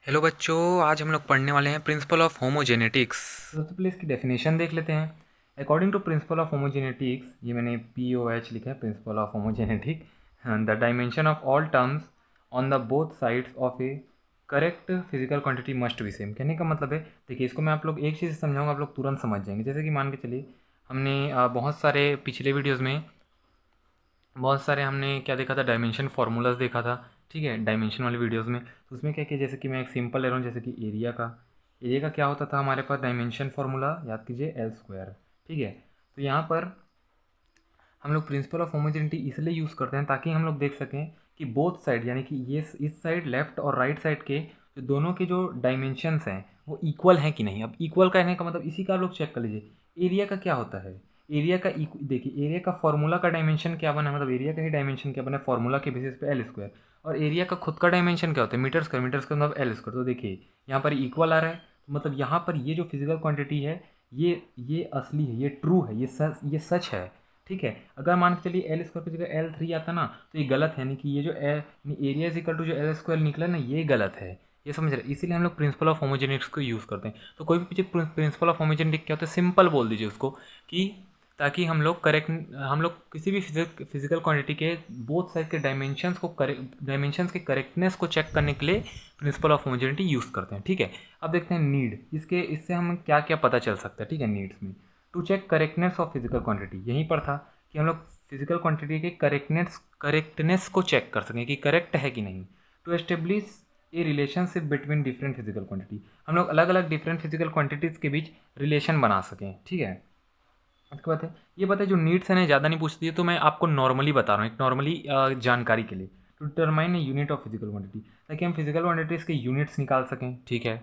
Hello बच्चों, आज हम लोग पढ़ने वाले हैं प्रिंसिपल ऑफ होमोजेनेटिक्स। सबसे पहले इसकी डेफिनेशन देख लेते हैं। According to principle of homogeneity, ये मैंने POH लिखा है, principle of homogeneity, the dimension of all terms on the both sides of a correct physical quantity must be same. कहने का मतलब है, देखिए इसको मैं आप लोग एक चीज़ समझाऊंगा, आप लोग तुरंत समझ जाएंगे। जैसे कि मान के चलिए, हमने बहुत सारे पिछले वीडियोज़ में बहुत सारे हमने क्या देखा था, डायमेंशन फार्मूलाज देखा था। ठीक है, डायमेंशन वाले वीडियोस में तो उसमें क्या किया, जैसे कि मैं एक सिंपल ले रहा हूँ, जैसे कि एरिया का क्या होता था हमारे पास, डायमेंशन फार्मूला याद कीजिए, L²। ठीक है, तो यहाँ पर हम लोग प्रिंसिपल ऑफ होमोजेनिटी इसलिए यूज़ करते हैं ताकि हम लोग देख सकें कि बोथ साइड, यानी कि ये इस साइड लेफ्ट और राइट साइड के जो दोनों के जो डायमेंशंस हैं वो इक्वल हैं कि नहीं। अब इक्वल कहने का मतलब इसी का आप लोग चेक कर लीजिए। एरिया का क्या होता है, देखिए एरिया का फॉर्मूला का डायमेंशन क्या बना है, मतलब एरिया का ही डायमेंशन क्या बना है फॉर्मूला के बेसिस पे L²। और एरिया का खुद का डायमेंशन क्या होता है, मीटर्स का मतलब L²। तो देखिए यहाँ पर इक्वल आ रहा है, तो मतलब यहाँ पर ये जो फिजिकल क्वांटिटी है ये असली है, ये ट्रू है, ये सच है। ठीक है, अगर मान के चलिए L² की जगह L3 आता ना तो ये गलत है, यानी कि ये जो एरिया इज इक्वल टू जो L² निकला ना, ये गलत है। ये समझ रहे, इसीलिए हम लोग प्रिंसिपल ऑफ होमोजेनिक्स को यूज़ करते हैं। तो कोई भी पीछे प्रिंसिपल ऑफ होमोजेनिटी क्या होता है, सिंपल बोल दीजिए उसको, कि ताकि हम लोग किसी भी फिजिकल क्वांटिटी के बोथ साइड के डायमेंशंस के करेक्टनेस को चेक करने के लिए प्रिंसिपल ऑफ होमोजेनिटी यूज़ करते हैं। ठीक है, अब देखते हैं नीड, इससे हम क्या क्या पता चल सकता है। ठीक है, नीड्स में to check correctness of physical quantity, यहीं पर था कि हम लोग फिजिकल क्वांटिटी के करेक्टनेस को चेक कर सकें कि करेक्ट है कि नहीं। To establish a relationship between different physical quantity, हम लोग अलग अलग डिफरेंट फिजिकल क्वांटिटीज़ के बीच रिलेशन बना सकें। ठीक है, उसके बाद है ये पता है, जो नीड्स है ना ज़्यादा नहीं पूछती है, तो मैं आपको नॉर्मली बता रहा हूँ, एक नॉर्मली जानकारी के लिए। To determine a unit of physical quantity, ताकि हम फिजिकल क्वांटिटीज़ के यूनिट्स निकाल सकें। ठीक है,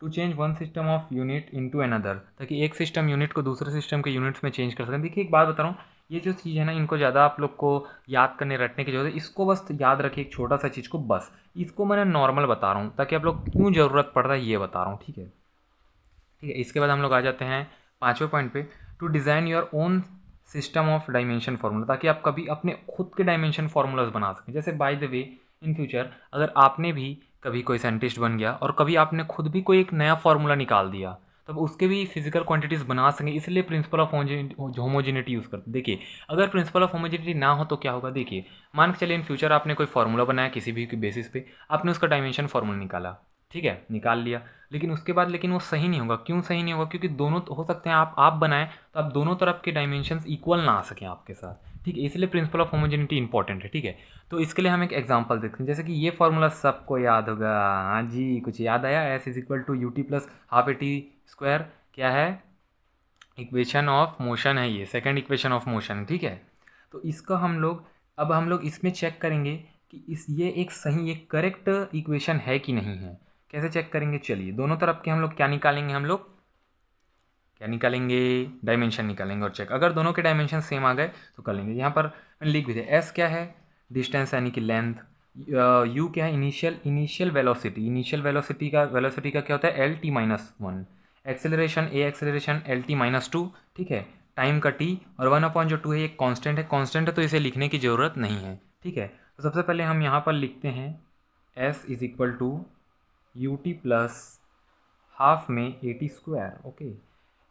to change one system of unit into another, ताकि एक सिस्टम यूनिट को दूसरे सिस्टम के यूनिट्स में चेंज कर सकें। देखिए एक बात बता रहा हूँ, ये जो चीज़ है ना, इनको ज़्यादा आप लोग को याद करने रटने की जरूरत है, इसको बस याद रखिए, एक छोटा सा चीज़ को, बस इसको मैंने नॉर्मल बता रहा हूँ ताकि आप लोग क्यों ज़रूरत पड़ रहा है ये बता रहा हूँ। ठीक है, ठीक है, इसके बाद हम लोग आ जाते हैं पाँचवें पॉइंट पे, to design your own system of dimension formula, ताकि आप कभी अपने खुद के डायमेंशन फार्मूलाज बना सकें। जैसे by the way, in future अगर आपने भी कभी कोई साइंटिस्ट बन गया और कभी आपने खुद भी कोई एक नया फार्मूला निकाल दिया, तब उसके भी फिजिकल क्वांटिटीज़ बना सकें। इसलिए प्रिंसिपल ऑफ होमोजेनिटी यूज़ करते। देखिए अगर प्रिंसिपल ऑफ होमोजेनिटी ना हो तो क्या होगा, देखिए मान के चलिए इन फ्यूचर आपने कोई फार्मूला बनाया किसी भी बेसिस पे, आपने उसका डायमेंशन फार्मूला निकाला। ठीक है, निकाल लिया, लेकिन उसके बाद लेकिन वो सही नहीं होगा। क्यों सही नहीं होगा, क्योंकि दोनों हो सकते हैं आप बनाएं तो आप दोनों तरफ के डायमेंशंस इक्वल ना आ सकें आपके साथ। ठीक है, इसलिए प्रिंसिपल ऑफ होमोजेनिटी इंपॉर्टेंट है। ठीक है, तो इसके लिए हम एक एग्जांपल देखते हैं। जैसे कि ये फार्मूला सबको याद होगा, हाँ जी, कुछ याद आया, S is equal to UT plus half AT², क्या है, इक्वेशन ऑफ मोशन है, ये सेकंड इक्वेशन ऑफ मोशन। ठीक है, तो इसका हम लोग इसमें चेक करेंगे कि ये एक सही, एक करेक्ट इक्वेशन है कि नहीं है। कैसे चेक करेंगे, चलिए दोनों तरफ के हम लोग क्या निकालेंगे, डायमेंशन निकालेंगे और चेक, अगर दोनों के डायमेंशन सेम आ गए तो कर लेंगे। यहाँ पर मैंने लिख भी दिया, S क्या है, डिस्टेंस यानी कि लेंथ, U क्या है, इनिशियल वेलोसिटी का क्या होता है, LT-1, एक्सेलरेशन LT-2। ठीक है, टाइम का T, और 1/2 है, ये कांस्टेंट है तो इसे लिखने की ज़रूरत नहीं है। ठीक है, तो सबसे पहले हम यहाँ पर लिखते हैं S is equal to UT plus half में AT²। ओके,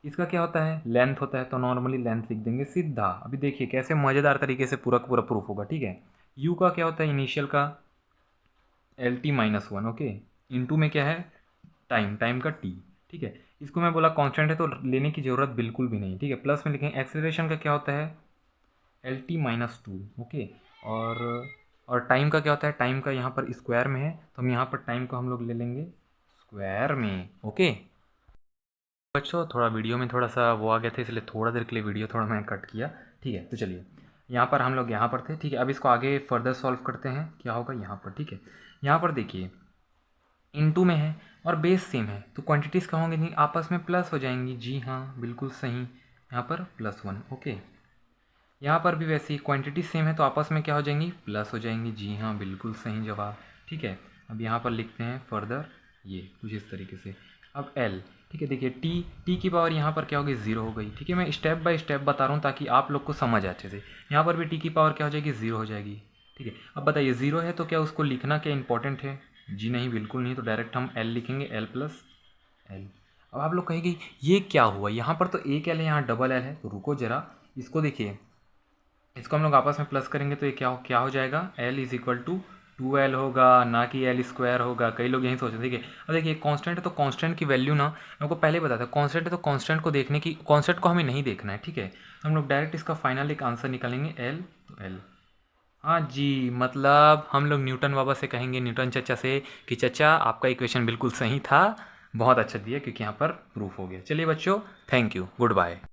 इसका क्या होता है, लेंथ होता है, तो नॉर्मली लेंथ लिख देंगे सीधा। अभी देखिए कैसे मज़ेदार तरीके से पूरा पूरा प्रूफ होगा। ठीक है, U का क्या होता है, इनिशियल का LT-1, ओके, इनटू में क्या है, टाइम का T। ठीक है, इसको मैं बोला कांस्टेंट है तो लेने की ज़रूरत बिल्कुल भी नहीं। ठीक है, प्लस में लिखेंगे एक्सेलरेशन का क्या होता है, LT-2, ओके, और टाइम का क्या होता है, टाइम का यहाँ पर स्क्वायर में है तो हम यहाँ पर टाइम को हम लोग ले लेंगे स्क्वायर में। ओके बच्चों, थोड़ा वीडियो में थोड़ा सा वो आ गया था, इसलिए थोड़ा देर के लिए वीडियो थोड़ा मैं कट किया। ठीक है, तो चलिए यहाँ पर हम लोग यहाँ पर थे। ठीक है, अब इसको आगे फर्दर सॉल्व करते हैं, क्या होगा यहाँ पर। ठीक है, यहाँ पर देखिए इनटू में है और बेस सेम है तो क्वांटिटीज़ क्या होंगी, नहीं आपस में प्लस हो जाएंगी। जी हाँ, बिल्कुल सही, यहाँ पर +1। ओके, यहाँ पर भी वैसे ही क्वांटिटी सेम है तो आपस में क्या हो जाएंगी, प्लस हो जाएंगी। जी हाँ, बिल्कुल सही जवाब। ठीक है, अब यहाँ पर लिखते हैं फर्दर ये कुछ इस तरीके से। अब L, ठीक है, देखिए टी की पावर यहाँ पर क्या हो गई, 0 हो गई। ठीक है, मैं स्टेप बाय स्टेप बता रहा हूँ ताकि आप लोग को समझ अच्छे से। यहाँ पर भी टी की पावर क्या हो जाएगी, 0 हो जाएगी। ठीक है, अब बताइए 0 है तो क्या उसको लिखना क्या इंपॉर्टेंट है, जी नहीं, बिल्कुल नहीं, तो डायरेक्ट हम एल लिखेंगे, एल प्लस एल। अब आप लोग कहेंगे ये क्या हुआ, यहाँ पर तो एक एल है, यहाँ डबल एल है, तो रुको जरा, इसको देखिए, इसको हम लोग आपस में प्लस करेंगे तो ये क्या हो जाएगा, L is equal to 2l होगा, ना कि एल स्क्वायर होगा। कई लोग यही सोचते हैं। देखिए अब देखिए कांस्टेंट है तो कांस्टेंट की वैल्यू ना, मैं आपको पहले ही बताया था, कांस्टेंट है तो कांस्टेंट को देखने की, कांस्टेंट को हमें नहीं देखना है, ठीक है। तो हम लोग डायरेक्ट इसका फाइनल एक आंसर निकालेंगे, एल तो एल। हाँ जी, मतलब हम लोग न्यूटन बाबा से कहेंगे, न्यूटन चचा से, कि चचा आपका इक्वेशन बिल्कुल सही था, बहुत अच्छा दिया, क्योंकि यहाँ पर प्रूफ हो गया। चलिए बच्चों, थैंक यू, गुड बाय।